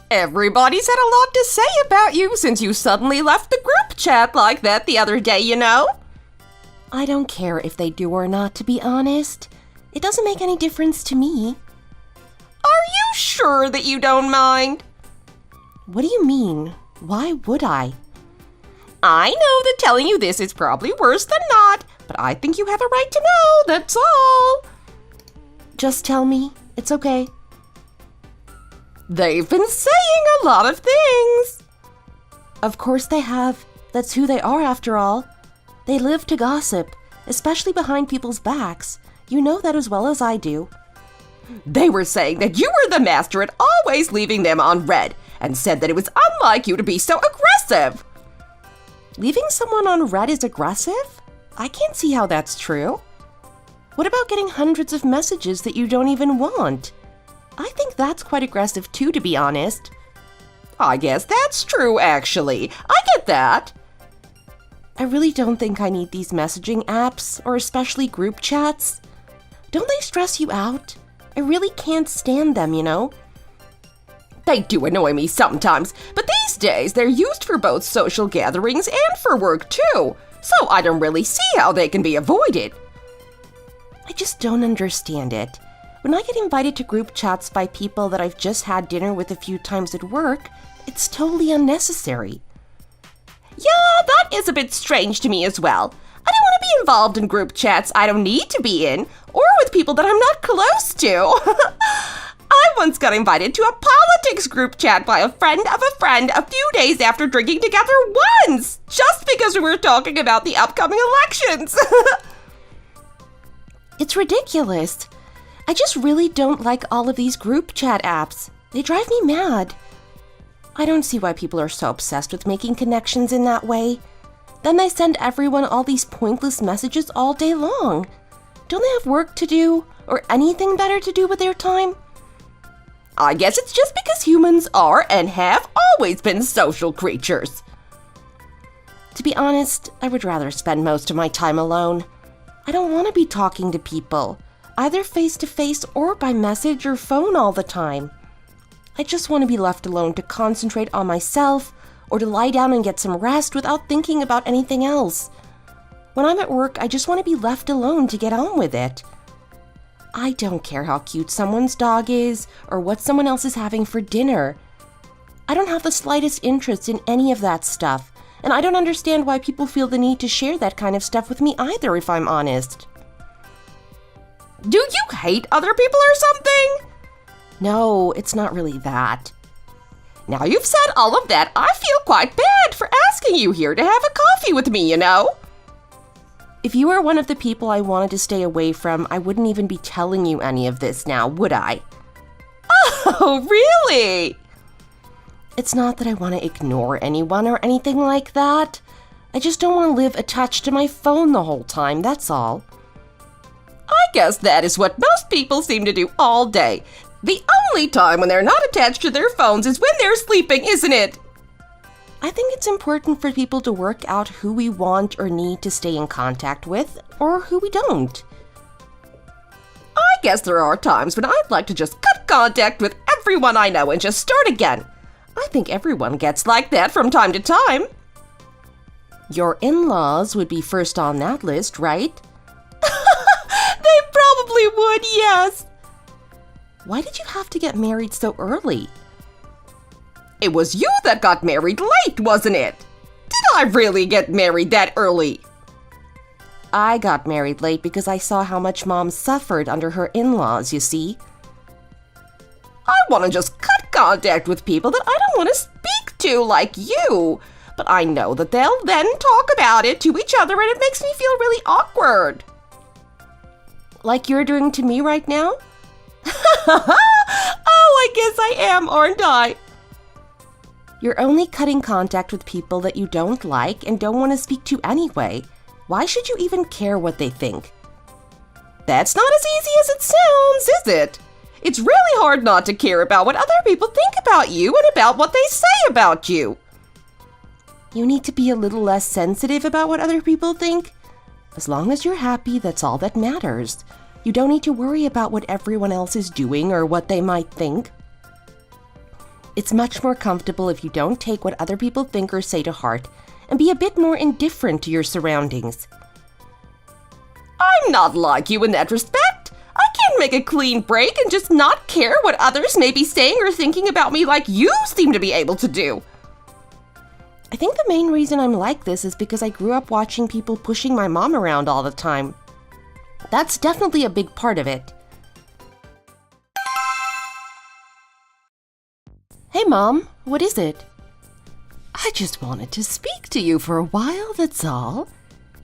Everybody's had a lot to say about you since you suddenly left the group chat like that the other day, you know? I don't care if they do or not, to be honest. It doesn't make any difference to me. Are you sure that you don't mind? What do you mean? Why would I? I know that telling you this is probably worse than not, but I think you have a right to know, that's all. Just tell me. It's okay. They've been saying a lot of things. Of course they have. That's who they are, after all. They live to gossip, especially behind people's backs. You know that as well as I do. They were saying that you were the master at always leaving them on red, and said that it was unlike you to be so aggressive. Leaving someone on red is aggressive? I can't see how that's true. What about getting hundreds of messages that you don't even want? I think that's quite aggressive too, to be honest. I guess that's true, actually. I get that. I really don't think I need these messaging apps, or especially group chats. Don't they stress you out? I really can't stand them, you know? They do annoy me sometimes, but these days they're used for both social gatherings and for work too, so I don't really see how they can be avoided. I just don't understand it. When I get invited to group chats by people that I've just had dinner with a few times at work, it's totally unnecessary. Yeah, that is a bit strange to me as well. I don't want to be involved in group chats I don't need to be in, or with people that I'm not close to. I once got invited to a politics group chat by a friend of a friend a few days after drinking together once, just because we were talking about the upcoming elections. It's ridiculous. I just really don't like all of these group chat apps. They drive me mad. I don't see why people are so obsessed with making connections in that way. Then they send everyone all these pointless messages all day long. Don't they have work to do or anything better to do with their time? I guess it's just because humans are and have always been social creatures. To be honest, I would rather spend most of my time alone. I don't want to be talking to people, either face-to-face or by message or phone all the time. I just want to be left alone to concentrate on myself or to lie down and get some rest without thinking about anything else. When I'm at work, I just want to be left alone to get on with it. I don't care how cute someone's dog is or what someone else is having for dinner. I don't have the slightest interest in any of that stuff, and I don't understand why people feel the need to share that kind of stuff with me either, if I'm honest. Do you hate other people or something? No, it's not really that. Now you've said all of that, I feel quite bad for asking you here to have a coffee with me, you know? If you were one of the people I wanted to stay away from, I wouldn't even be telling you any of this now, would I? Oh, really? It's not that I want to ignore anyone or anything like that. I just don't want to live attached to my phone the whole time, that's all. I guess that is what most people seem to do all day. The only time when they're not attached to their phones is when they're sleeping, isn't it? I think it's important for people to work out who we want or need to stay in contact with, or who we don't. I guess there are times when I'd like to just cut contact with everyone I know and just start again. I think everyone gets like that from time to time. Your in-laws would be first on that list, right? They probably would, yes. Why did you have to get married so early? It was you that got married late, wasn't it? Did I really get married that early? I got married late because I saw how much Mom suffered under her in-laws, you see. I want to just cut contact with people that I don't want to speak to like you. But I know that they'll then talk about it to each other and it makes me feel really awkward. Like you're doing to me right now? Oh, I guess I am, aren't I? You're only cutting contact with people that you don't like and don't want to speak to anyway. Why should you even care what they think? That's not as easy as it sounds, is it? It's really hard not to care about what other people think about you and about what they say about you. You need to be a little less sensitive about what other people think. As long as you're happy, that's all that matters. You don't need to worry about what everyone else is doing or what they might think. It's much more comfortable if you don't take what other people think or say to heart and be a bit more indifferent to your surroundings. I'm not like you in that respect. I can't make a clean break and just not care what others may be saying or thinking about me like you seem to be able to do. I think the main reason I'm like this is because I grew up watching people pushing my mom around all the time. That's definitely a big part of it. Hey, Mom, what is it? I just wanted to speak to you for a while, that's all.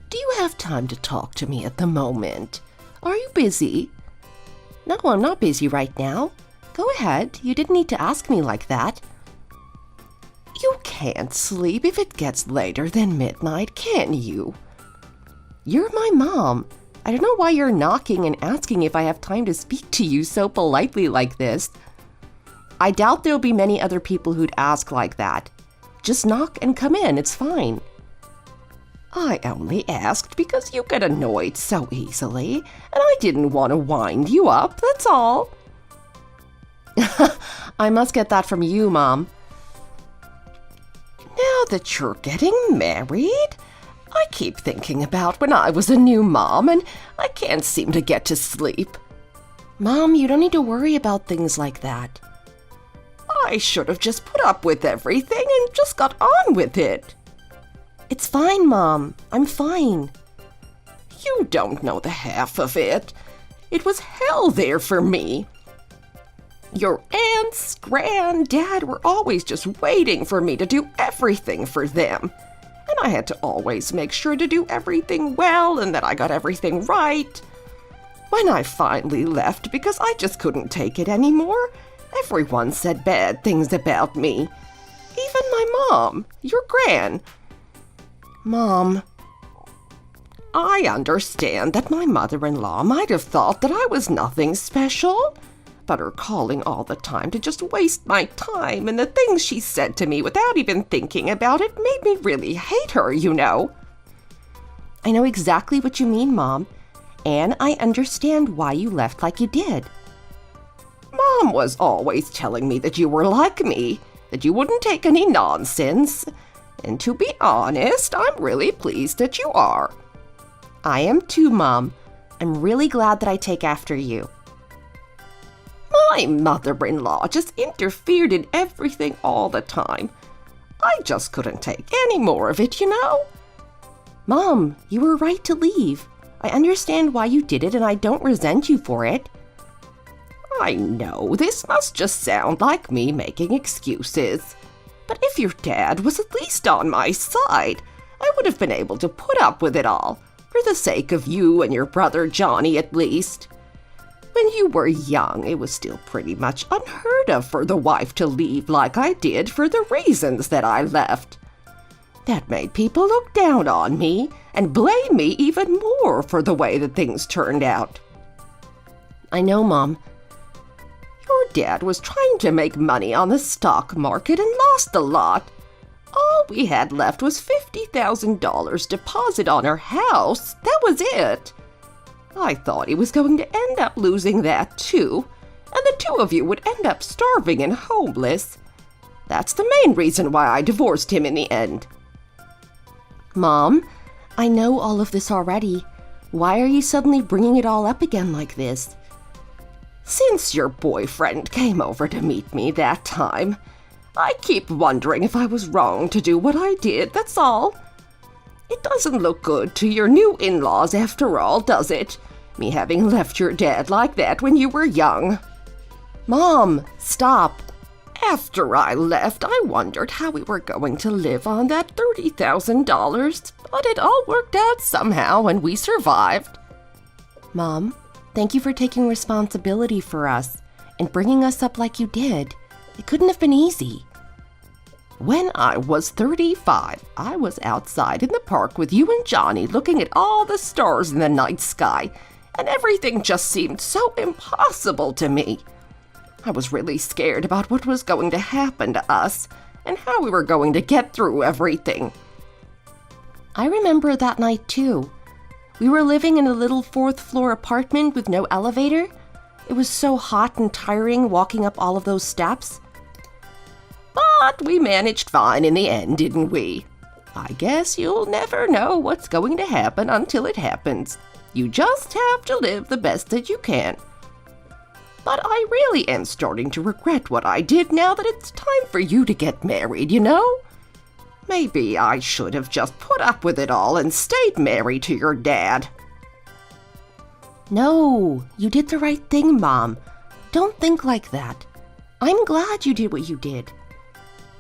Do you have time to talk to me at the moment? Are you busy? No, I'm not busy right now. Go ahead, you didn't need to ask me like that. You can't sleep if it gets later than midnight, can you? You're my mom. I don't know why you're knocking and asking if I have time to speak to you so politely like this. I doubt there'll be many other people who'd ask like that. Just knock and come in, it's fine. I only asked because you get annoyed so easily, and I didn't want to wind you up, that's all. I must get that from you, Mom. Now that you're getting married, I keep thinking about when I was a new mom and I can't seem to get to sleep. Mom, you don't need to worry about things like that. I should have just put up with everything and just got on with it. It's fine, Mom. I'm fine. You don't know the half of it. It was hell there for me. Your aunts, granddad were always just waiting for me to do everything for them. And I had to always make sure to do everything well and that I got everything right. When I finally left because I just couldn't take it anymore, everyone said bad things about me. Even my mom, your gran. Mom, I understand that my mother-in-law might have thought that I was nothing special, but her calling all the time to just waste my time and the things she said to me without even thinking about it made me really hate her, you know. I know exactly what you mean, Mom, and I understand why you left like you did. Mom was always telling me that you were like me, that you wouldn't take any nonsense. And to be honest, I'm really pleased that you are. I am too, Mom. I'm really glad that I take after you. My mother-in-law just interfered in everything all the time. I just couldn't take any more of it, you know. Mom, you were right to leave. I understand why you did it and I don't resent you for it. I know this must just sound like me making excuses. But if your dad was at least on my side, I would have been able to put up with it all, for the sake of you and your brother Johnny at least. When you were young, it was still pretty much unheard of for the wife to leave like I did for the reasons that I left. That made people look down on me and blame me even more for the way that things turned out. I know, Mom. Your dad was trying to make money on the stock market and lost a lot. All we had left was $50,000 deposit on our house. That was it. I thought he was going to end up losing that too, and the two of you would end up starving and homeless. That's the main reason why I divorced him in the end. Mom, I know all of this already. Why are you suddenly bringing it all up again like this? Since your boyfriend came over to meet me that time, I keep wondering if I was wrong to do what I did, that's all. It doesn't look good to your new in-laws after all, does it? Me having left your dad like that when you were young. Mom, stop. After I left, I wondered how we were going to live on that $30,000, but it all worked out somehow and we survived. Mom, thank you for taking responsibility for us and bringing us up like you did. It couldn't have been easy. When I was 35, I was outside in the park with you and Johnny looking at all the stars in the night sky, and everything just seemed so impossible to me. I was really scared about what was going to happen to us and how we were going to get through everything. I remember that night too. We were living in a little 4th-floor apartment with no elevator. It was so hot and tiring walking up all of those steps. But we managed fine in the end, didn't we? I guess you'll never know what's going to happen until it happens. You just have to live the best that you can. But I really am starting to regret what I did now that it's time for you to get married, you know? Maybe I should have just put up with it all and stayed married to your dad. No, you did the right thing, Mom. Don't think like that. I'm glad you did what you did.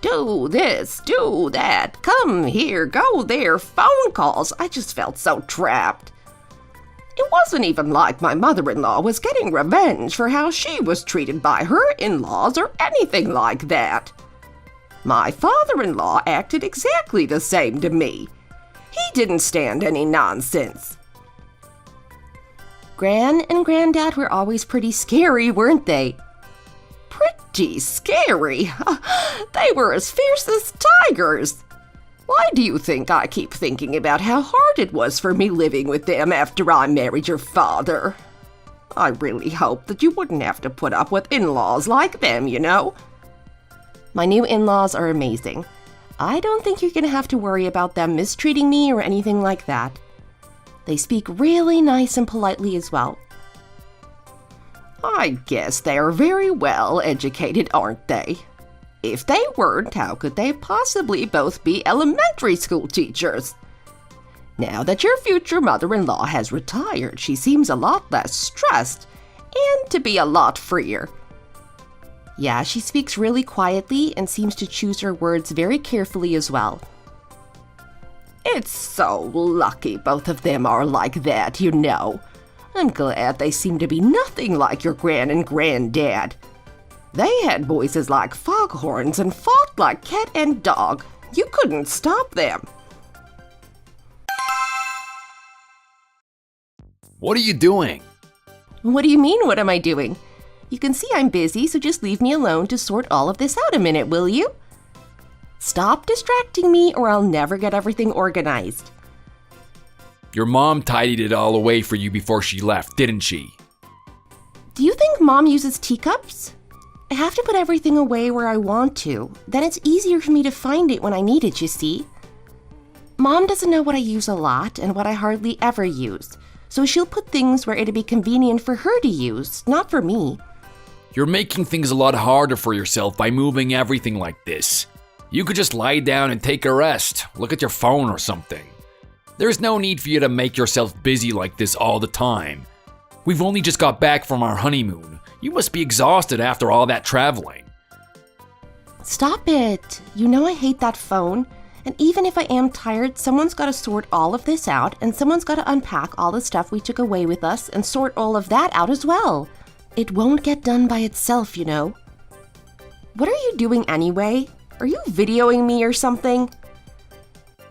Do this, do that, come here, go there, phone calls. I just felt so trapped. It wasn't even like my mother-in-law was getting revenge for how she was treated by her in-laws or anything like that. My father-in-law acted exactly the same to me. He didn't stand any nonsense. Gran and Granddad were always pretty scary, weren't they? Pretty scary. They were as fierce as tigers. Why do you think I keep thinking about how hard it was for me living with them after I married your father? I really hope that you wouldn't have to put up with in-laws like them, you know? My new in-laws are amazing. I don't think you're going to have to worry about them mistreating me or anything like that. They speak really nice and politely as well. I guess they are very well educated, aren't they? If they weren't, how could they possibly both be elementary school teachers? Now that your future mother-in-law has retired, she seems a lot less stressed and to be a lot freer. Yeah, she speaks really quietly and seems to choose her words very carefully as well. It's so lucky both of them are like that, you know. I'm glad they seem to be nothing like your gran and granddad. They had voices like foghorns and fought like cat and dog. You couldn't stop them. What are you doing? What do you mean, what am I doing? You can see I'm busy, so just leave me alone to sort all of this out a minute, will you? Stop distracting me or I'll never get everything organized. Your mom tidied it all away for you before she left, didn't she? Do you think Mom uses teacups? I have to put everything away where I want to. Then it's easier for me to find it when I need it, you see. Mom doesn't know what I use a lot and what I hardly ever use, so she'll put things where it'd be convenient for her to use, not for me. You're making things a lot harder for yourself by moving everything like this. You could just lie down and take a rest, look at your phone or something. There's no need for you to make yourself busy like this all the time. We've only just got back from our honeymoon. You must be exhausted after all that traveling. Stop it. You know I hate that phone. And even if I am tired, someone's got to sort all of this out, and someone's got to unpack all the stuff we took away with us and sort all of that out as well. It won't get done by itself, you know. What are you doing anyway? Are you videoing me or something?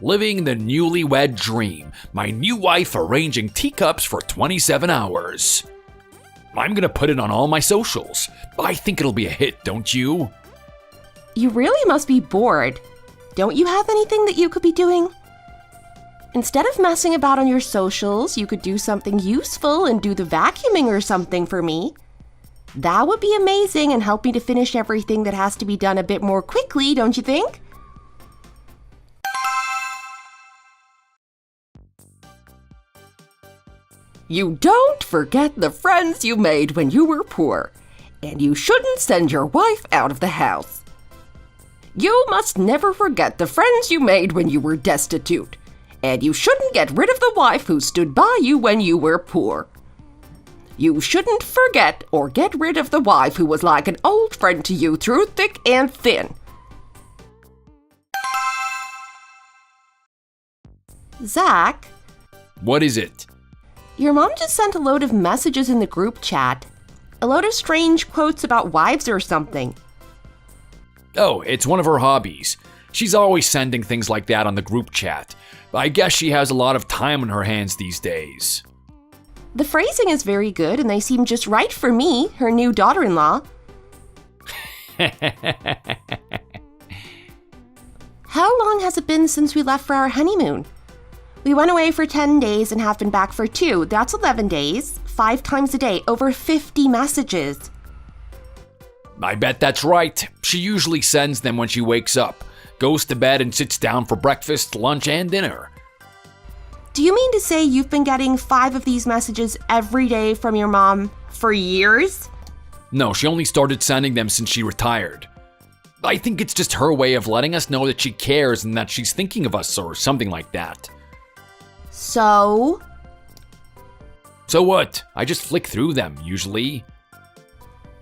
Living the newlywed dream. My new wife arranging teacups for 27 hours. I'm gonna put it on all my socials. I think it'll be a hit, don't you? You really must be bored. Don't you have anything that you could be doing? Instead of messing about on your socials, you could do something useful and do the vacuuming or something for me. That would be amazing and help me to finish everything that has to be done a bit more quickly, don't you think? You don't forget the friends you made when you were poor, and you shouldn't send your wife out of the house. You must never forget the friends you made when you were destitute, and you shouldn't get rid of the wife who stood by you when you were poor. You shouldn't forget or get rid of the wife who was like an old friend to you through thick and thin. Zach? What is it? Your mom just sent a load of messages in the group chat. A load of strange quotes about wives or something. Oh, it's one of her hobbies. She's always sending things like that on the group chat. I guess she has a lot of time on her hands these days. The phrasing is very good and they seem just right for me, her new daughter-in-law. How long has it been since we left for our honeymoon? We went away for 10 days and have been back for 2. That's 11 days, 5 times a day, over 50 messages. I bet that's right. She usually sends them when she wakes up, goes to bed and sits down for breakfast, lunch, and dinner. Do you mean to say you've been getting 5 of these messages every day from your mom for years? No, she only started sending them since she retired. I think it's just her way of letting us know that she cares and that she's thinking of us or something like that. So what? I just flick through them, usually.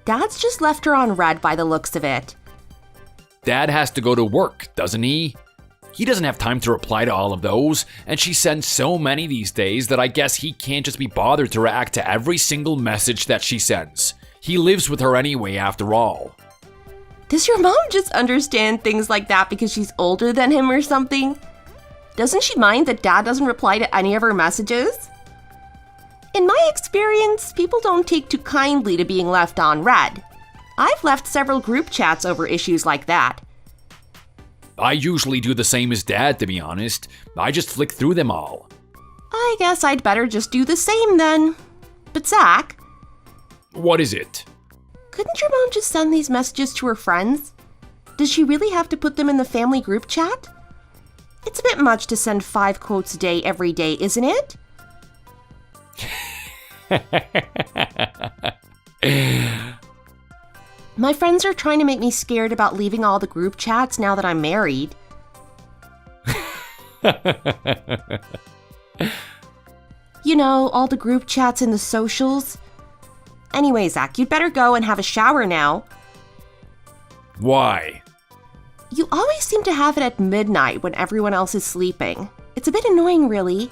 Dad's just left her on red by the looks of it. Dad has to go to work, doesn't he? He doesn't have time to reply to all of those, and she sends so many these days that I guess he can't just be bothered to react to every single message that she sends. He lives with her anyway, after all. Does your mom just understand things like that because she's older than him or something? Doesn't she mind that Dad doesn't reply to any of her messages? In my experience, people don't take too kindly to being left on red. I've left several group chats over issues like that. I usually do the same as Dad, to be honest. I just flick through them all. I guess I'd better just do the same then. But Zach, What is it? couldn't your mom just send these messages to her friends? Does she really have to put them in the family group chat? It's a bit much to send 5 quotes a day every day, isn't it? My friends are trying to make me scared about leaving all the group chats now that I'm married. You know, all the group chats and the socials. Anyway, Zach, you'd better go and have a shower now. Why? You always seem to have it at midnight when everyone else is sleeping. It's a bit annoying, really.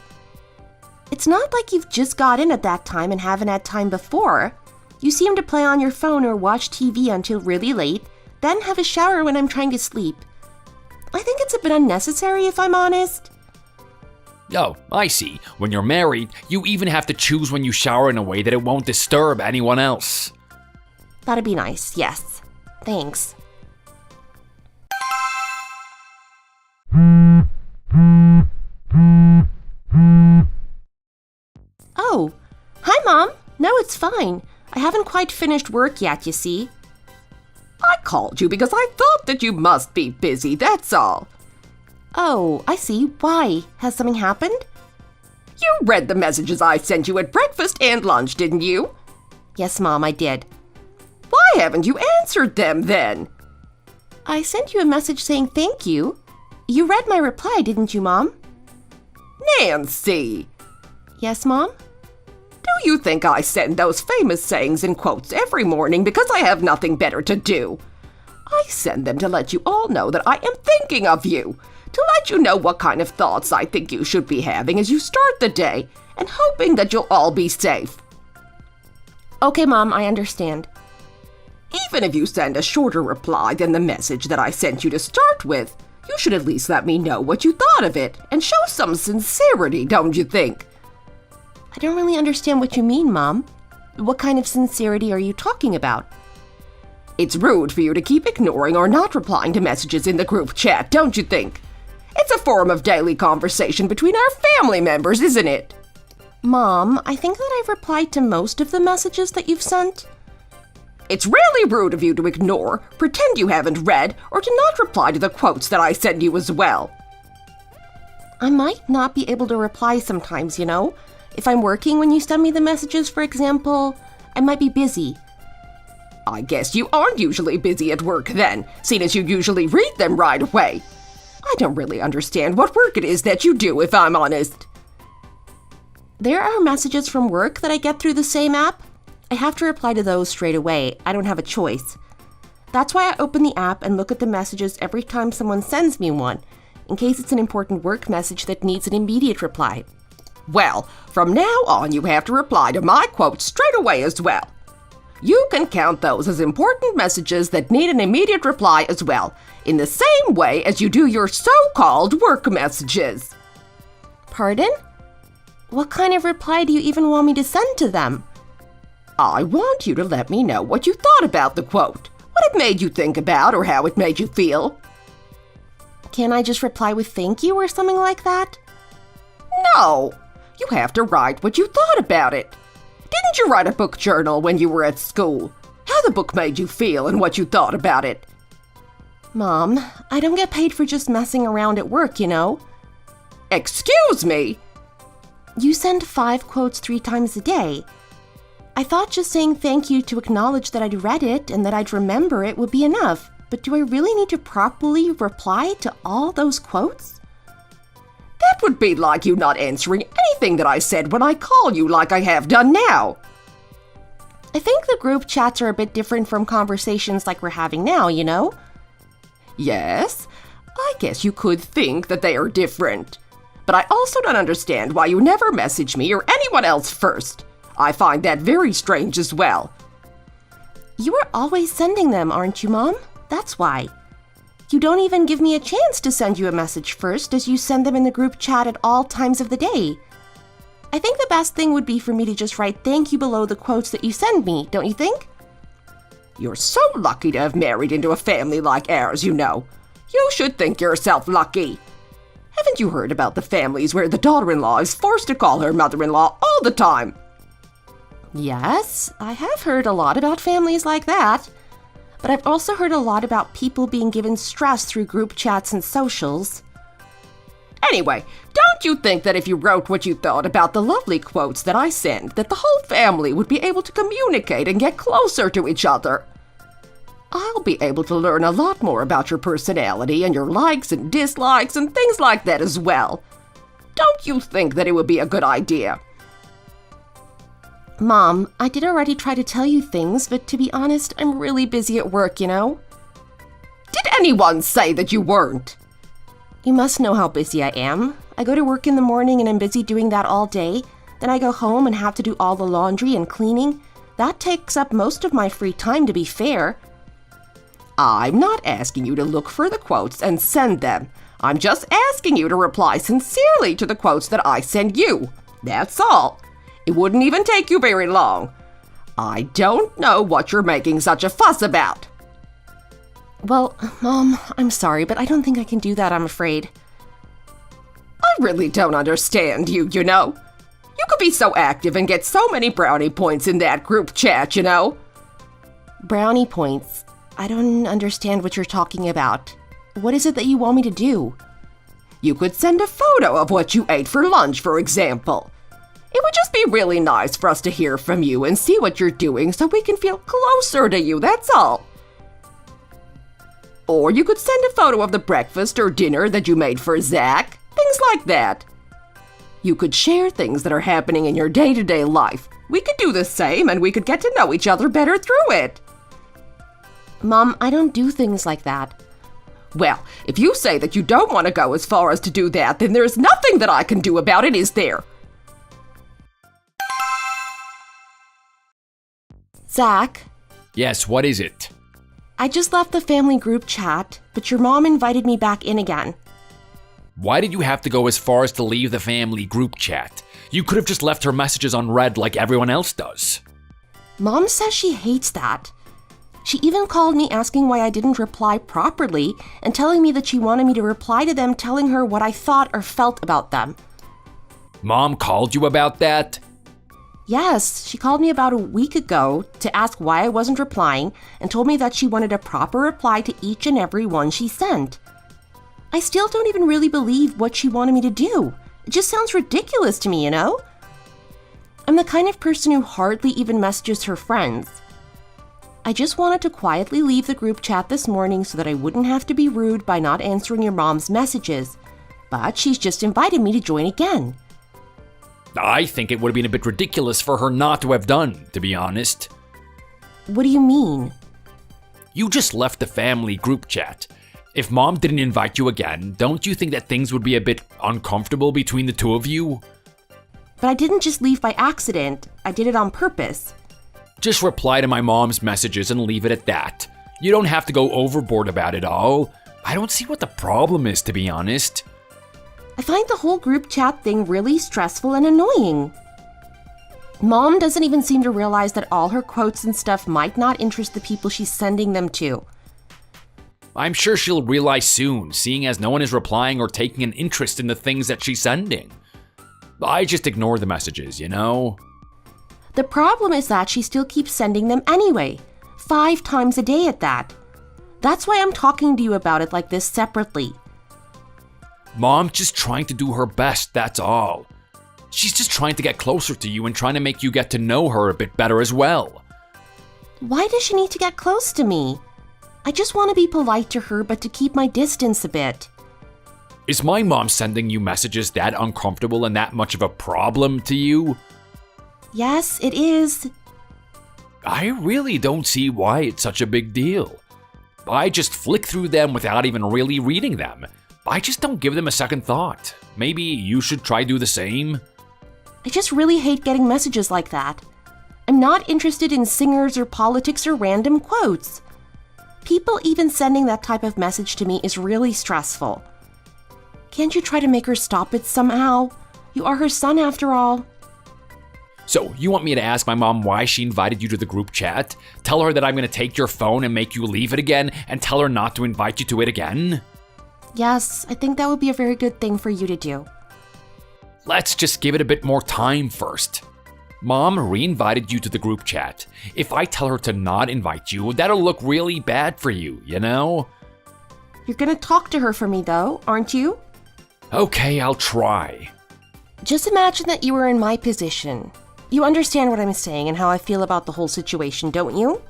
It's not like you've just got in at that time and haven't had time before. You seem to play on your phone or watch TV until really late, then have a shower when I'm trying to sleep. I think it's a bit unnecessary, if I'm honest. Oh, I see. When you're married, you even have to choose when you shower in a way that it won't disturb anyone else. That'd be nice, yes. Thanks. Oh, hi, Mom. No, it's fine. I haven't quite finished work yet, you see. I called you because I thought that you must be busy, that's all. Oh, I see. Why? Has something happened? You read the messages I sent you at breakfast and lunch, didn't you? Yes, Mom, I did. Why haven't you answered them then? I sent you a message saying thank you. You read my reply, didn't you, Mom? Nancy, Yes, Mom? do you think I send those famous sayings and quotes every morning because I have nothing better to do? I send them to let you all know that I am thinking of you, to let you know what kind of thoughts I think you should be having as you start the day, and hoping that you'll all be safe. Okay, Mom, I understand. Even if you send a shorter reply than the message that I sent you to start with, you should at least let me know what you thought of it and show some sincerity, don't you think? I don't really understand what you mean, Mom. What kind of sincerity are you talking about? It's rude for you to keep ignoring or not replying to messages in the group chat, don't you think? It's a form of daily conversation between our family members, isn't it? Mom, I think that I've replied to most of the messages that you've sent. It's really rude of you to ignore, pretend you haven't read, or to not reply to the quotes that I send you as well. I might not be able to reply sometimes, you know. If I'm working when you send me the messages, for example, I might be busy. I guess you aren't usually busy at work then, seeing as you usually read them right away. I don't really understand what work it is that you do, if I'm honest. There are messages from work that I get through the same app. I have to reply to those straight away. I don't have a choice. That's why I open the app and look at the messages every time someone sends me one, in case it's an important work message that needs an immediate reply. Well, from now on you have to reply to my quotes straight away as well. You can count those as important messages that need an immediate reply as well, in the same way as you do your so-called work messages. Pardon? What kind of reply do you even want me to send to them? I want you to let me know what you thought about the quote, what it made you think about or how it made you feel. Can I just reply with thank you or something like that? No, you have to write what you thought about it. Didn't you write a book journal when you were at school? how the book made you feel and what you thought about it. Mom, I don't get paid for just messing around at work, you know. Excuse me? You send 5 quotes 3 times a day. I thought just saying thank you to acknowledge that I'd read it and that I'd remember it would be enough. But do I really need to properly reply to all those quotes? That would be like you not answering anything that I said when I call you like I have done now. I think the group chats are a bit different from conversations like we're having now, you know? Yes, I guess you could think that they are different. But I also don't understand why you never message me or anyone else first. I find that very strange as well. You are always sending them, aren't you, Mom? That's why. You don't even give me a chance to send you a message first, as you send them in the group chat at all times of the day. I think the best thing would be for me to just write thank you below the quotes that you send me, don't you think? You're so lucky to have married into a family like ours, you know. You should think yourself lucky. Haven't you heard about the families where the daughter-in-law is forced to call her mother-in-law all the time? Yes, I have heard a lot about families like that. But I've also heard a lot about people being given stress through group chats and socials. Anyway, don't you think that if you wrote what you thought about the lovely quotes that I sent, that the whole family would be able to communicate and get closer to each other? I'll be able to learn a lot more about your personality and your likes and dislikes and things like that as well. Don't you think that it would be a good idea? Mom, I did already try to tell you things, but to be honest, I'm really busy at work, you know? Did anyone say that you weren't? You must know how busy I am. I go to work in the morning and I'm busy doing that all day. Then I go home and have to do all the laundry and cleaning. That takes up most of my free time, to be fair. I'm not asking you to look for the quotes and send them. I'm just asking you to reply sincerely to the quotes that I send you. That's all. It wouldn't even take you very long. I don't know what you're making such a fuss about. Well, Mom, I'm sorry, but I don't think I can do that, I'm afraid. I really don't understand you, you know. You could be so active and get so many brownie points in that group chat, you know. Brownie points? I don't understand what you're talking about. What is it that you want me to do? You could send a photo of what you ate for lunch, for example. It would just be really nice for us to hear from you and see what you're doing so we can feel closer to you, that's all. Or you could send a photo of the breakfast or dinner that you made for Zach, things like that. You could share things that are happening in your day-to-day life. We could do the same and we could get to know each other better through it. Mom, I don't do things like that. Well, if you say that you don't want to go as far as to do that, then there's nothing that I can do about it, is there? Zach? Yes, what is it? I just left the family group chat, but your mom invited me back in again. Why did you have to go as far as to leave the family group chat? You could have just left her messages unread like everyone else does. Mom says she hates that. She even called me asking why I didn't reply properly and telling me that she wanted me to reply to them telling her what I thought or felt about them. Mom called you about that? Yes, she called me about a week ago to ask why I wasn't replying and told me that she wanted a proper reply to each and every one she sent. I still don't even really believe what she wanted me to do. It just sounds ridiculous to me, you know? I'm the kind of person who hardly even messages her friends. I just wanted to quietly leave the group chat this morning so that I wouldn't have to be rude by not answering your mom's messages. But she's just invited me to join again. I think it would have been a bit ridiculous for her not to have done, to be honest. What do you mean? You just left the family group chat. If Mom didn't invite you again, don't you think that things would be a bit uncomfortable between the two of you? But I didn't just leave by accident. I did it on purpose. Just reply to my mom's messages and leave it at that. You don't have to go overboard about it all. I don't see what the problem is, to be honest. I find the whole group chat thing really stressful and annoying. Mom doesn't even seem to realize that all her quotes and stuff might not interest the people she's sending them to. I'm sure she'll realize soon, seeing as no one is replying or taking an interest in the things that she's sending. I just ignore the messages, you know? The problem is that she still keeps sending them anyway. 5 times a day at that. That's why I'm talking to you about it like this separately. Mom's just trying to do her best, that's all. She's just trying to get closer to you and trying to make you get to know her a bit better as well. Why does she need to get close to me? I just want to be polite to her, but to keep my distance a bit. Is my mom sending you messages that uncomfortable and that much of a problem to you? Yes, it is. I really don't see why it's such a big deal. I just flick through them without even really reading them. I just don't give them a second thought. Maybe you should try do the same? I just really hate getting messages like that. I'm not interested in singers or politics or random quotes. People even sending that type of message to me is really stressful. Can't you try to make her stop it somehow? You are her son after all. So, you want me to ask my mom why she invited you to the group chat? Tell her that I'm gonna take your phone and make you leave it again, and tell her not to invite you to it again? Yes, I think that would be a very good thing for you to do. Let's just give it a bit more time first. Mom re-invited you to the group chat. If I tell her to not invite you, that'll look really bad for you, you know? You're gonna talk to her for me though, aren't you? Okay, I'll try. Just imagine that you were in my position. You understand what I'm saying and how I feel about the whole situation, don't you?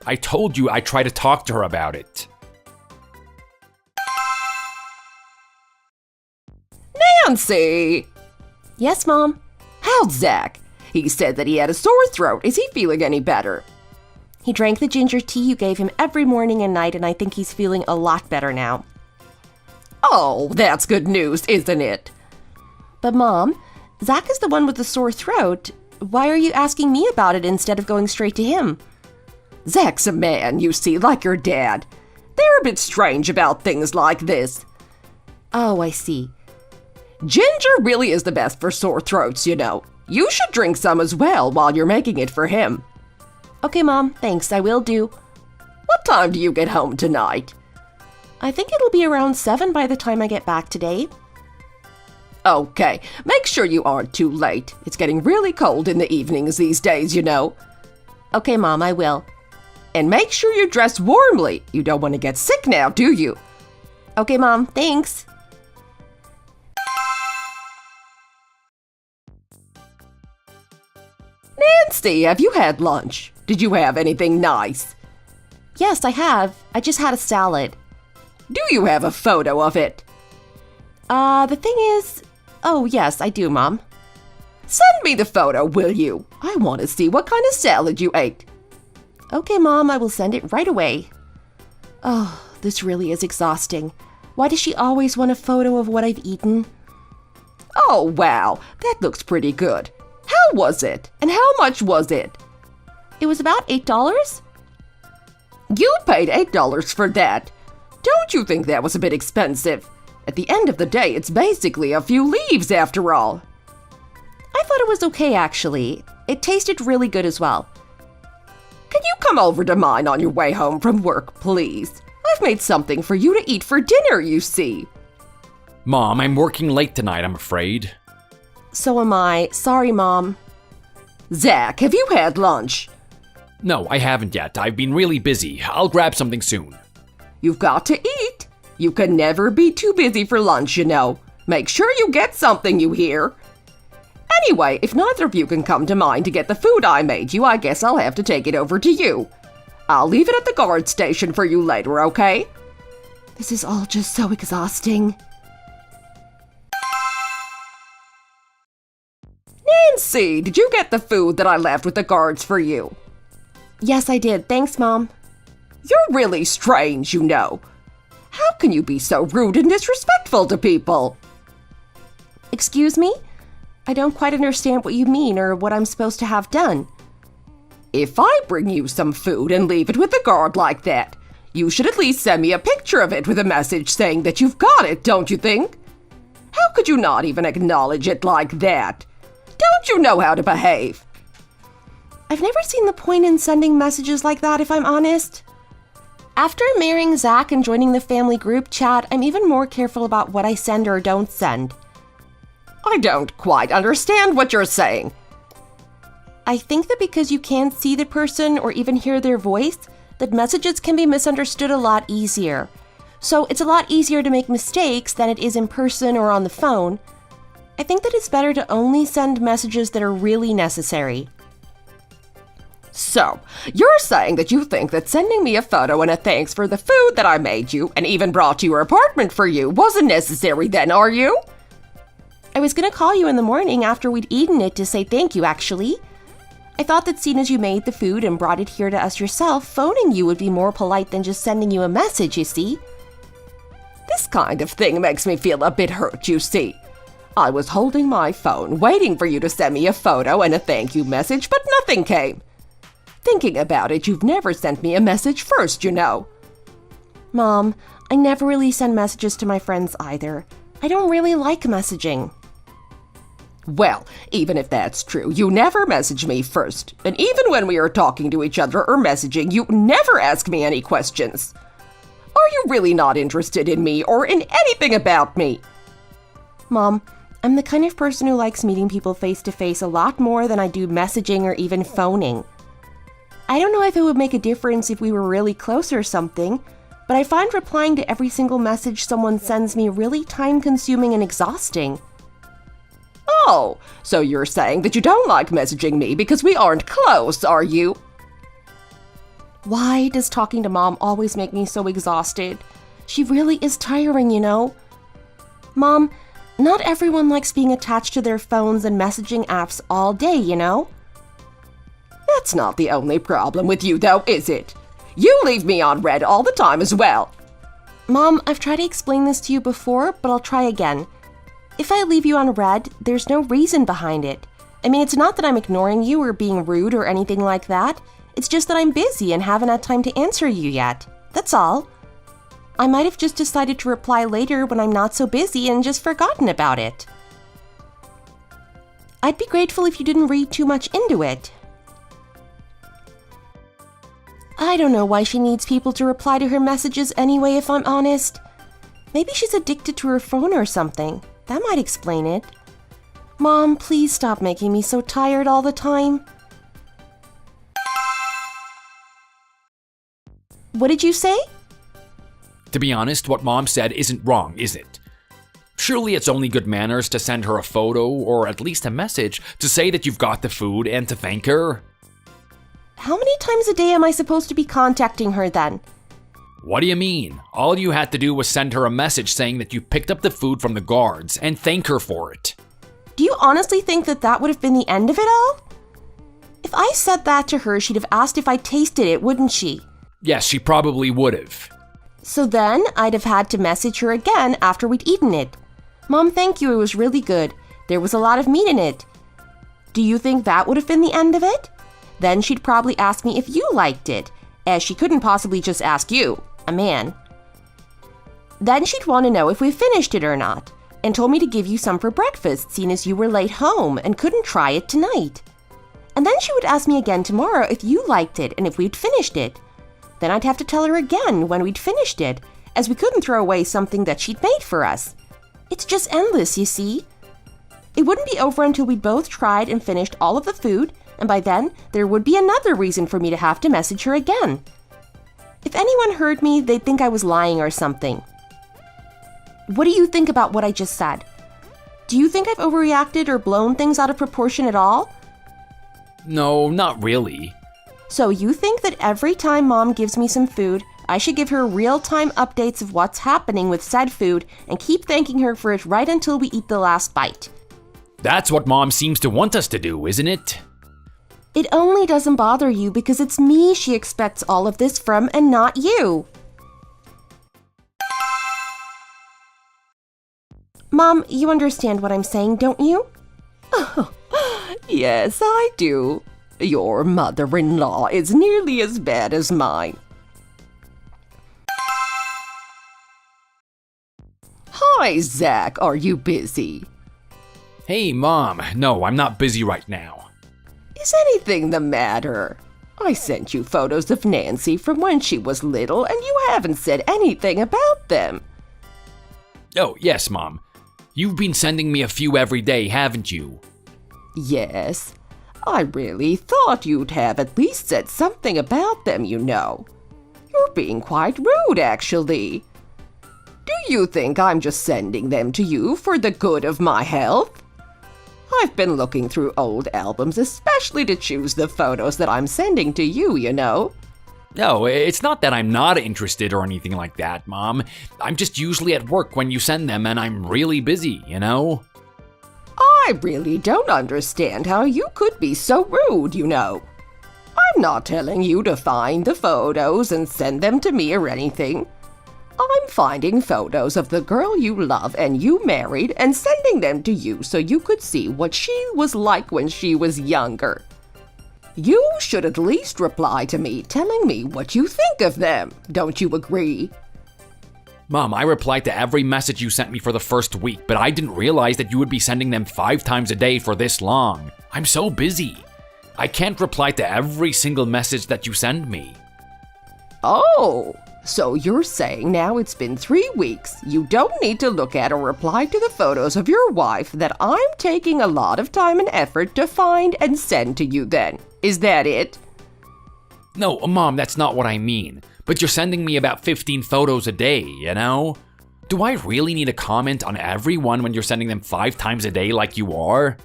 I told you I'd try to talk to her about it. Nancy! Yes, Mom. How's Zach? He said that he had a sore throat. Is he feeling any better? He drank the ginger tea you gave him every morning and night, and I think he's feeling a lot better now. Oh, that's good news, isn't it? But Mom, Zach is the one with the sore throat. Why are you asking me about it instead of going straight to him? Zach's a man, you see, like your dad. They're a bit strange about things like this. Oh, I see. Ginger really is the best for sore throats, you know. You should drink some as well while you're making it for him. Okay, Mom, thanks, I will do. What time do you get home tonight? I think it'll be around 7 by the time I get back today. Okay, make sure you aren't too late. It's getting really cold in the evenings these days, you know. Okay, Mom, I will. And make sure you dress warmly. You don't want to get sick now, do you? Okay, Mom, thanks. Nancy, have you had lunch? Did you have anything nice? Yes, I have. I just had a salad. Do you have a photo of it? The thing is... Oh, yes, I do, Mom. Send me the photo, will you? I want to see what kind of salad you ate. Okay, Mom, I will send it right away. Oh, this really is exhausting. Why does she always want a photo of what I've eaten? Oh, wow, that looks pretty good. How was it? And how much was it? It was about $8. You paid $8 for that. Don't you think that was a bit expensive? At the end of the day, it's basically a few leaves after all. I thought it was okay, actually. It tasted really good as well. Can you come over to mine on your way home from work, please? I've made something for you to eat for dinner, you see. Mom, I'm working late tonight, I'm afraid. So am I. Sorry, Mom. Zach, have you had lunch? No, I haven't yet. I've been really busy. I'll grab something soon. You've got to eat. You can never be too busy for lunch, you know. Make sure you get something, you hear? Anyway, if neither of you can come to mine to get the food I made you, I guess I'll have to take it over to you. I'll leave it at the guard station for you later, okay? This is all just so exhausting. Nancy, did you get the food that I left with the guards for you? Yes, I did. Thanks, Mom. You're really strange, you know. How can you be so rude and disrespectful to people? Excuse me? I don't quite understand what you mean or what I'm supposed to have done. If I bring you some food and leave it with the guard like that, you should at least send me a picture of it with a message saying that you've got it, don't you think? How could you not even acknowledge it like that? Don't you know how to behave? I've never seen the point in sending messages like that, if I'm honest. After marrying Zach and joining the family group chat, I'm even more careful about what I send or don't send. I don't quite understand what you're saying. I think that because you can't see the person or even hear their voice, that messages can be misunderstood a lot easier. So it's a lot easier to make mistakes than it is in person or on the phone. I think that it's better to only send messages that are really necessary. So, you're saying that you think that sending me a photo and a thanks for the food that I made you and even brought to your apartment for you wasn't necessary then, are you? I was going to call you in the morning after we'd eaten it to say thank you, actually. I thought that seeing as you made the food and brought it here to us yourself, phoning you would be more polite than just sending you a message, you see. This kind of thing makes me feel a bit hurt, you see. I was holding my phone, waiting for you to send me a photo and a thank you message, but nothing came. Thinking about it, you've never sent me a message first, you know. Mom, I never really send messages to my friends either. I don't really like messaging. Well, even if that's true, you never message me first. And even when we are talking to each other or messaging, you never ask me any questions. Are you really not interested in me or in anything about me? Mom, I'm the kind of person who likes meeting people face to face a lot more than I do messaging or even phoning. I don't know if it would make a difference if we were really close or something, but I find replying to every single message someone sends me really time-consuming and exhausting. Oh, so you're saying that you don't like messaging me because we aren't close, are you? Why does talking to Mom always make me so exhausted? She really is tiring, you know? Mom, not everyone likes being attached to their phones and messaging apps all day, you know? That's not the only problem with you, though, is it? You leave me on red all the time as well. Mom, I've tried to explain this to you before, but I'll try again. If I leave you on red, there's no reason behind it. I mean, it's not that I'm ignoring you or being rude or anything like that. It's just that I'm busy and haven't had time to answer you yet. That's all. I might have just decided to reply later when I'm not so busy and just forgotten about it. I'd be grateful if you didn't read too much into it. I don't know why she needs people to reply to her messages anyway, if I'm honest. Maybe she's addicted to her phone or something. That might explain it. Mom, please stop making me so tired all the time. What did you say? To be honest, what Mom said isn't wrong, is it? Surely it's only good manners to send her a photo or at least a message to say that you've got the food and to thank her. How many times a day am I supposed to be contacting her then? What do you mean? All you had to do was send her a message saying that you picked up the food from the guards and thank her for it. Do you honestly think that that would have been the end of it all? If I said that to her, she'd have asked if I tasted it, wouldn't she? Yes, she probably would have. So then I'd have had to message her again after we'd eaten it. Mom, thank you, it was really good. There was a lot of meat in it. Do you think that would have been the end of it? Then she'd probably ask me if you liked it, as she couldn't possibly just ask you, a man. Then she'd want to know if we finished it or not, and told me to give you some for breakfast, seeing as you were late home and couldn't try it tonight. And then she would ask me again tomorrow if you liked it and if we'd finished it. Then I'd have to tell her again when we'd finished it, as we couldn't throw away something that she'd made for us. It's just endless, you see. It wouldn't be over until we'd both tried and finished all of the food, and by then, there would be another reason for me to have to message her again. If anyone heard me, they'd think I was lying or something. What do you think about what I just said? Do you think I've overreacted or blown things out of proportion at all? No, not really. So you think that every time Mom gives me some food, I should give her real-time updates of what's happening with said food and keep thanking her for it right until we eat the last bite? That's what Mom seems to want us to do, isn't it? It only doesn't bother you because it's me she expects all of this from and not you. Mom, you understand what I'm saying, don't you? Yes, I do. Your mother-in-law is nearly as bad as mine. Hi, Zach. Are you busy? Hey, Mom. No, I'm not busy right now. Is anything the matter? I sent you photos of Nancy from when she was little, and you haven't said anything about them. Oh, yes, Mom. You've been sending me a few every day, haven't you? Yes. I really thought you'd have at least said something about them, you know. You're being quite rude, actually. Do you think I'm just sending them to you for the good of my health? I've been looking through old albums especially to choose the photos that I'm sending to you, you know. No, it's not that I'm not interested or anything like that, Mom. I'm just usually at work when you send them and I'm really busy, you know? I really don't understand how you could be so rude, you know. I'm not telling you to find the photos and send them to me or anything. I'm finding photos of the girl you love and you married and sending them to you so you could see what she was like when she was younger. You should at least reply to me telling me what you think of them. Don't you agree? Mom, I replied to every message you sent me for the first week, but I didn't realize that you would be sending them 5 times a day for this long. I'm so busy. I can't reply to every single message that you send me. Oh, so you're saying now it's been 3 weeks, you don't need to look at or reply to the photos of your wife that I'm taking a lot of time and effort to find and send to you then. Is that it? No, Mom, that's not what I mean. But you're sending me about 15 photos a day, you know? Do I really need to comment on every one when you're sending them 5 times a day like you are?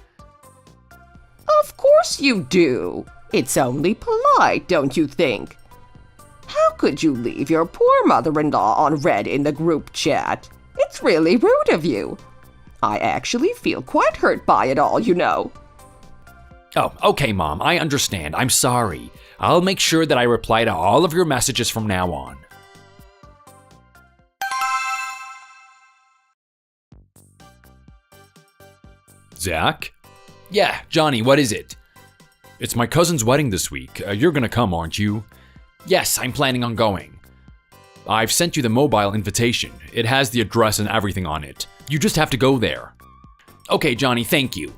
Of course you do. It's only polite, don't you think? How could you leave your poor mother-in-law on red in the group chat? It's really rude of you. I actually feel quite hurt by it all, you know. Oh, okay, Mom, I understand. I'm sorry. I'll make sure that I reply to all of your messages from now on. Zach? Yeah, Johnny, what is it? It's my cousin's wedding this week. You're gonna come, aren't you? Yes, I'm planning on going. I've sent you the mobile invitation. It has the address and everything on it. You just have to go there. Okay, Johnny, thank you.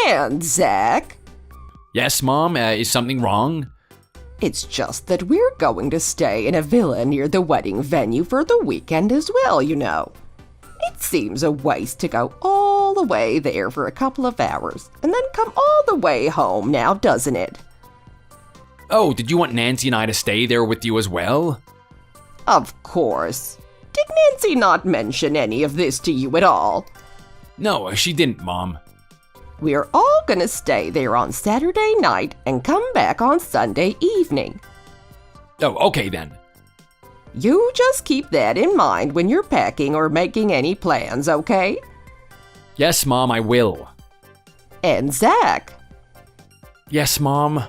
And Zach? Yes, Mom, is something wrong? It's just that we're going to stay in a villa near the wedding venue for the weekend as well, you know. It seems a waste to go all the way there for a couple of hours and then come all the way home now, doesn't it? Oh, did you want Nancy and I to stay there with you as well? Of course. Did Nancy not mention any of this to you at all? No, she didn't, Mom. We're all gonna stay there on Saturday night and come back on Sunday evening. Oh, okay then. You just keep that in mind when you're packing or making any plans, okay? Yes, Mom, I will. And Zach, Yes, Mom.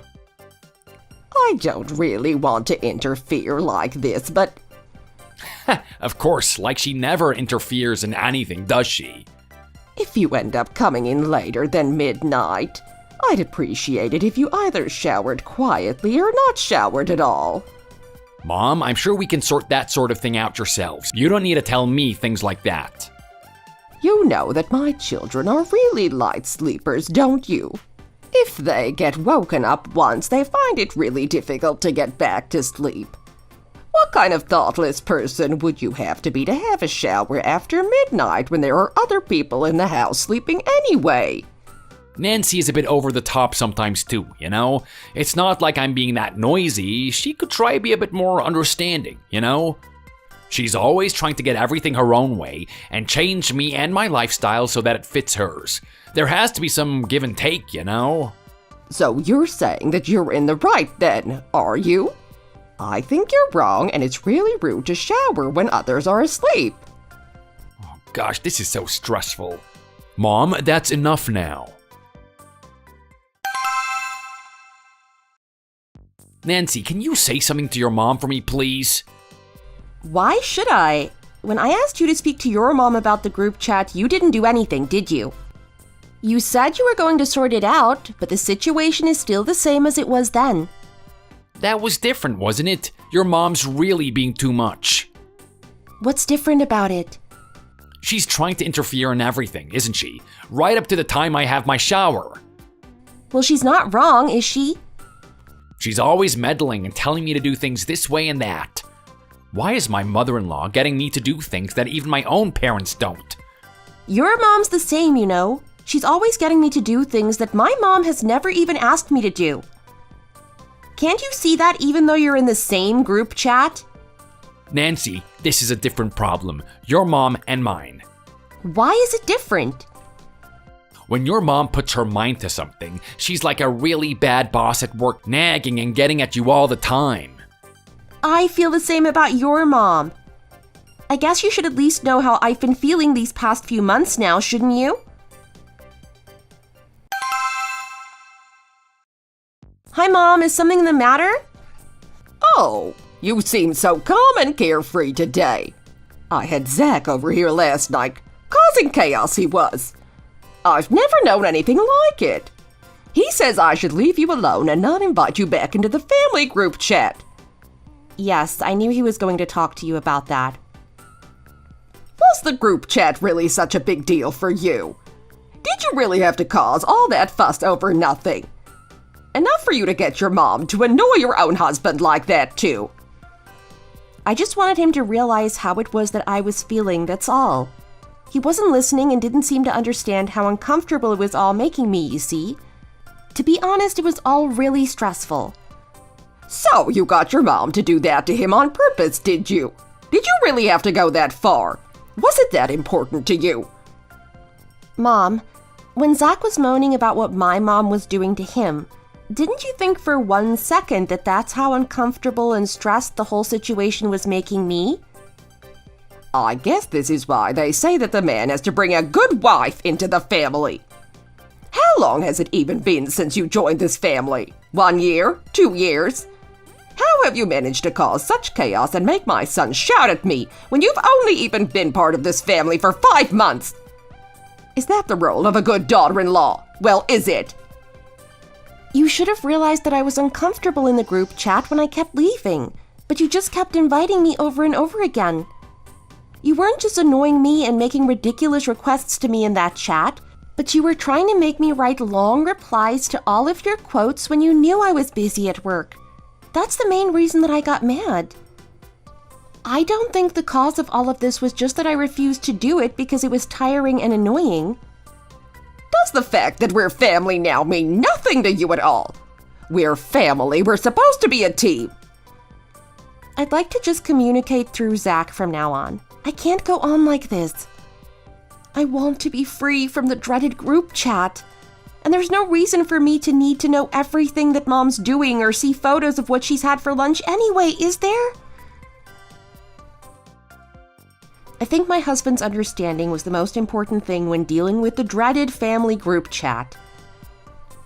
I don't really want to interfere like this, but Of course, like she never interferes in anything, does she? if you end up coming in later than midnight, I'd appreciate it if you either showered quietly or not showered at all. Mom, I'm sure we can sort that sort of thing out yourselves. You don't need to tell me things like that. You know that my children are really light sleepers, don't you? If they get woken up once, they find it really difficult to get back to sleep. What kind of thoughtless person would you have to have a shower after midnight when there are other people in the house sleeping anyway? Nancy is a bit over the top sometimes too, you know? It's not like I'm being that noisy. She could try to be a bit more understanding, you know? She's always trying to get everything her own way and change me and my lifestyle so that it fits hers. There has to be some give and take, you know? So you're saying that you're in the right then, are you? I think you're wrong and it's really rude to shower when others are asleep. Oh gosh, this is so stressful. Mom, that's enough now. Nancy, can you say something to your mom for me, please? Why should I? When I asked you to speak to your mom about the group chat, you didn't do anything, did you? You said you were going to sort it out, but the situation is still the same as it was then. That was different, wasn't it? Your mom's really being too much. What's different about it? She's trying to interfere in everything, isn't she? Right up to the time I have my shower. Well, she's not wrong, is she? She's always meddling and telling me to do things this way and that. Why is my mother-in-law getting me to do things that even my own parents don't? Your mom's the same, you know. She's always getting me to do things that my mom has never even asked me to do. Can't you see that even though you're in the same group chat? Nancy, this is a different problem. Your mom and mine. Why is it different? When your mom puts her mind to something, she's like a really bad boss at work, nagging and getting at you all the time. I feel the same about your mom. I guess you should at least know how I've been feeling these past few months now, shouldn't you? Hi, Mom. Is something the matter? Oh, you seem so calm and carefree today. I had Zach over here last night, causing chaos he was. I've never known anything like it. He says I should leave you alone and not invite you back into the family group chat. Yes, I knew he was going to talk to you about that. Was the group chat really such a big deal for you? Did you really have to cause all that fuss over nothing? Enough for you to get your mom to annoy your own husband like that, too. I just wanted him to realize how it was that I was feeling, that's all. He wasn't listening and didn't seem to understand how uncomfortable it was all making me, you see. To be honest, it was all really stressful. So you got your mom to do that to him on purpose, did you? Did you really have to go that far? Was it that important to you? Mom, when Zach was moaning about what my mom was doing to him, didn't you think for 1 second that that's how uncomfortable and stressed the whole situation was making me? I guess this is why they say that the man has to bring a good wife into the family. How long has it even been since you joined this family? 1 year? 2 years? How have you managed to cause such chaos and make my son shout at me when you've only even been part of this family for 5 months? Is that the role of a good daughter-in-law? Well, is it? You should have realized that I was uncomfortable in the group chat when I kept leaving, but you just kept inviting me over and over again. You weren't just annoying me and making ridiculous requests to me in that chat, but you were trying to make me write long replies to all of your quotes when you knew I was busy at work. That's the main reason that I got mad. I don't think the cause of all of this was just that I refused to do it because it was tiring and annoying. Does the fact that we're family now mean nothing to you at all? We're family. We're supposed to be a team. I'd like to just communicate through Zach from now on. I can't go on like this. I want to be free from the dreaded group chat. And there's no reason for me to need to know everything that Mom's doing or see photos of what she's had for lunch anyway, is there? I think my husband's understanding was the most important thing when dealing with the dreaded family group chat.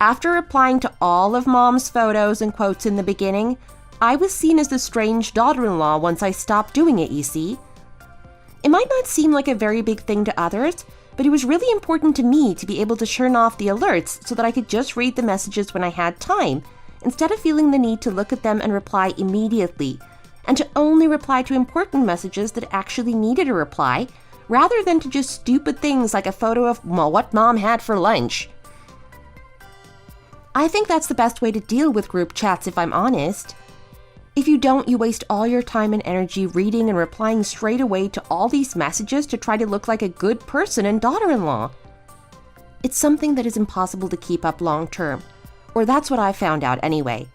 After replying to all of Mom's photos and quotes in the beginning, I was seen as the strange daughter-in-law once I stopped doing it, you see. It might not seem like a very big thing to others, but it was really important to me to be able to turn off the alerts so that I could just read the messages when I had time, instead of feeling the need to look at them and reply immediately, and to only reply to important messages that actually needed a reply, rather than to just stupid things like a photo of what Mom had for lunch. I think that's the best way to deal with group chats, if I'm honest. If you don't, you waste all your time and energy reading and replying straight away to all these messages to try to look like a good person and daughter-in-law. It's something that is impossible to keep up long term, or that's what I found out anyway.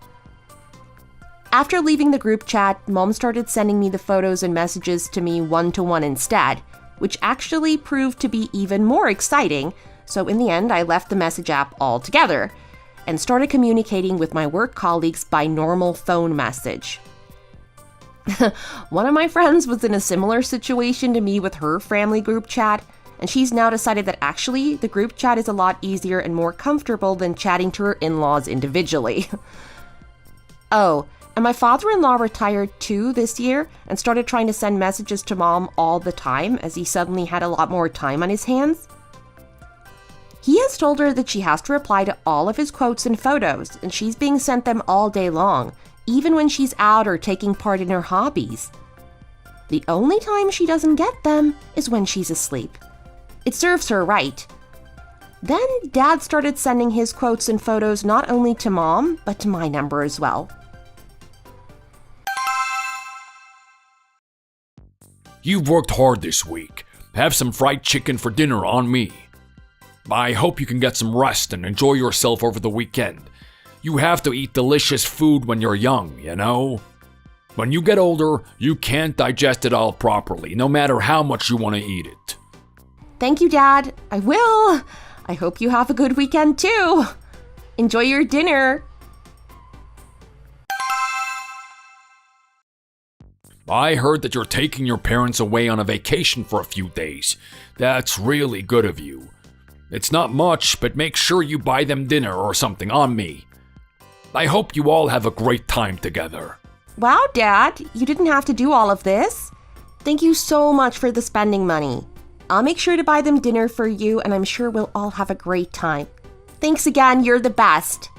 After leaving the group chat, Mom started sending me the photos and messages to me one-to-one instead, which actually proved to be even more exciting, so in the end I left the message app altogether and started communicating with my work colleagues by normal phone message. One of my friends was in a similar situation to me with her family group chat, and she's now decided that actually the group chat is a lot easier and more comfortable than chatting to her in-laws individually. Oh, and my father-in-law retired too this year and started trying to send messages to Mom all the time as he suddenly had a lot more time on his hands. He has told her that she has to reply to all of his quotes and photos, and she's being sent them all day long, even when she's out or taking part in her hobbies. The only time she doesn't get them is when she's asleep. It serves her right. Then Dad started sending his quotes and photos not only to Mom, but to my number as well. You've worked hard this week. Have some fried chicken for dinner on me. I hope you can get some rest and enjoy yourself over the weekend. You have to eat delicious food when you're young, you know? When you get older, you can't digest it all properly, no matter how much you want to eat it. Thank you, Dad. I will. I hope you have a good weekend too. Enjoy your dinner. I heard that you're taking your parents away on a vacation for a few days. That's really good of you. It's not much, but make sure you buy them dinner or something on me. I hope you all have a great time together. Wow, Dad, you didn't have to do all of this. Thank you so much for the spending money. I'll make sure to buy them dinner for you, and I'm sure we'll all have a great time. Thanks again, you're the best.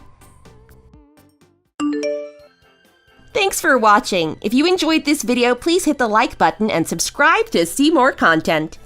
Thanks for watching. If you enjoyed this video, please hit the like button and subscribe to see more content.